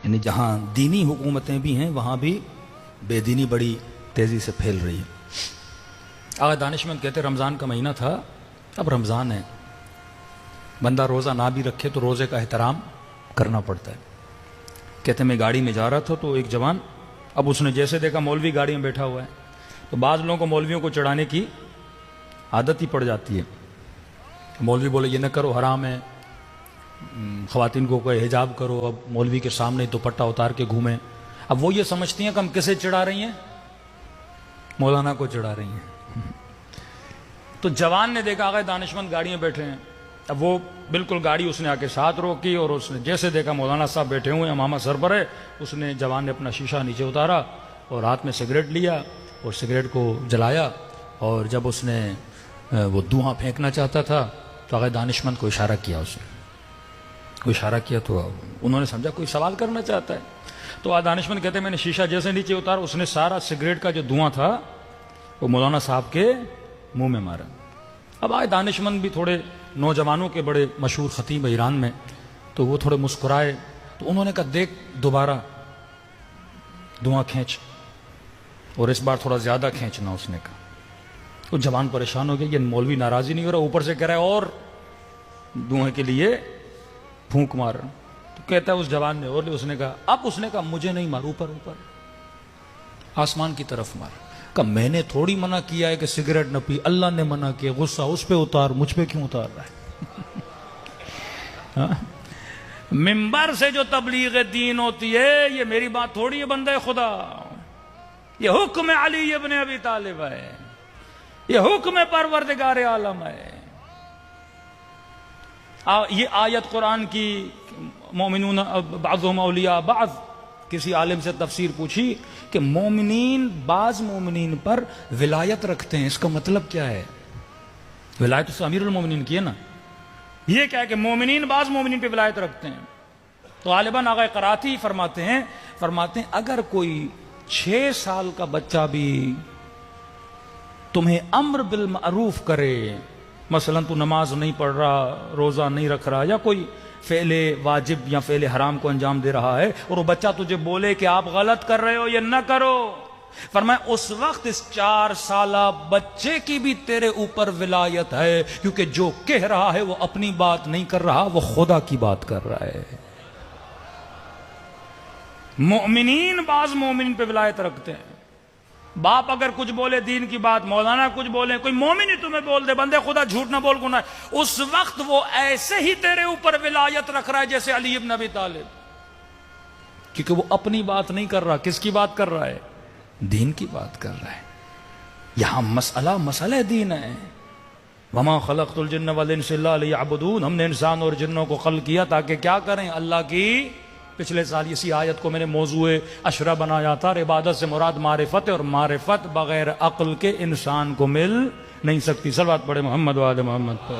یعنی جہاں دینی حکومتیں بھی ہیں وہاں بھی بے دینی بڑی تیزی سے پھیل رہی ہے۔ آقا دانشمند کہتے رمضان کا مہینہ تھا، اب رمضان ہے، بندہ روزہ نہ بھی رکھے تو روزے کا احترام کرنا پڑتا ہے۔ کہتے میں گاڑی میں جا رہا تھا تو ایک جوان، اب اس نے جیسے دیکھا مولوی گاڑی میں بیٹھا ہوا ہے، تو بعض لوگوں کو مولویوں کو چڑھانے کی عادت ہی پڑ جاتی ہے۔ مولوی بولے یہ نہ کرو حرام ہے، خواتین کو کوئی حجاب کرو، اب مولوی کے سامنے دوپٹہ اتار کے گھومیں۔ اب وہ یہ سمجھتی ہیں کہ ہم کسے چڑھا رہی ہیں؟ مولانا کو چڑھا رہی ہیں۔ تو جوان نے دیکھا آگے دانشمند گاڑی میں بیٹھے ہیں، اب وہ بالکل گاڑی اس نے آ کے ساتھ روکی، اور اس نے جیسے دیکھا مولانا صاحب بیٹھے ہوئے ہیں، امامہ سر پر ہے، اس نے جوان نے اپنا شیشہ نیچے اتارا اور ہاتھ میں سگریٹ لیا اور سگریٹ کو جلایا، اور جب اس نے وہ دھواں پھینکنا چاہتا تھا تو آگے دانشمند کو اشارہ کیا، اس نے کوئی اشارہ کیا تو انہوں نے سمجھا کوئی سوال کرنا چاہتا ہے، تو آج دانشمند کہتے ہیں میں نے شیشہ جیسے نیچے اتارا، اس نے سارا سگریٹ کا جو دھواں تھا وہ مولانا صاحب کے منہ میں مارا۔ اب آج دانشمند بھی تھوڑے نوجوانوں کے بڑے مشہور خطیب ایران میں، تو وہ تھوڑے مسکرائے، تو انہوں نے کہا دیکھ دوبارہ دھواں کھینچ، اور اس بار تھوڑا زیادہ کھینچنا، اس نے کہا۔ وہ جوان پریشان ہو گیا، یہ مولوی ناراضی نہیں ہو رہا، اوپر سے کہہ رہا ہے اور دھوئیں کے لیے پھونک مار۔ تو کہتا ہے اس جوان نے اور اس نے کہا، اب اس نے کہا مجھے نہیں مار، اوپر اوپر آسمان کی طرف مار۔ کہ میں نے تھوڑی منع کیا ہے کہ سگریٹ نہ پی، اللہ نے منع کیا، غصہ اس پہ اتار، مجھ پہ کیوں اتار رہا ہے؟ ممبر سے جو تبلیغ دین ہوتی ہے یہ میری بات تھوڑی ہے بندہ خدا، یہ حکم علی ابن ابی طالب ہے، یہ حکم پروردگار عالم ہے۔ یہ آیت قرآن کی مومنون بعضهم اولیاء بعض، کسی عالم سے تفسیر پوچھی کہ مومنین بعض مومنین پر ولایت رکھتے ہیں، اس کا مطلب کیا ہے؟ ولایت تو امیر المومنین کی ہے نا، یہ کیا ہے کہ مومنین بعض مومنین پہ ولایت رکھتے ہیں؟ تو غالباً آقا قراتی فرماتے ہیں اگر کوئی 6 سال کا بچہ بھی تمہیں امر بالمعروف کرے، مثلا تو نماز نہیں پڑھ رہا، روزہ نہیں رکھ رہا، یا کوئی فعل واجب یا فعل حرام کو انجام دے رہا ہے، اور وہ بچہ تجھے بولے کہ آپ غلط کر رہے ہو، یہ نہ کرو، فرمایا اس وقت اس 4 سالہ بچے کی بھی تیرے اوپر ولایت ہے، کیونکہ جو کہہ رہا ہے وہ اپنی بات نہیں کر رہا، وہ خدا کی بات کر رہا ہے۔ مومنین بعض مومنین پہ ولایت رکھتے ہیں۔ باپ اگر کچھ بولے دین کی بات، مولانا کچھ بولے، کوئی مومن ہی تمہیں بول دے بندے خدا جھوٹ نہ بول گناہ، اس وقت وہ ایسے ہی تیرے اوپر ولایت رکھ رہا ہے جیسے علی ابن ابی طالب، کیونکہ وہ اپنی بات نہیں کر رہا، کس کی بات کر رہا ہے؟ دین کی بات کر رہا ہے۔ یہاں مسئلہ دین ہے۔ وما خلقت الجن والانس الا لیعبدون، ہم نے انسان اور جنوں کو خلق کیا تاکہ کیا کریں؟ اللہ کی۔ پچھلے سال اسی آیت کو میں نے موضوع عشرہ بنایا تھا، اور عبادت سے مراد معرفت ہے، اور معرفت بغیر عقل کے انسان کو مل نہیں سکتی۔ صلوات پڑھے محمد و آل محمد۔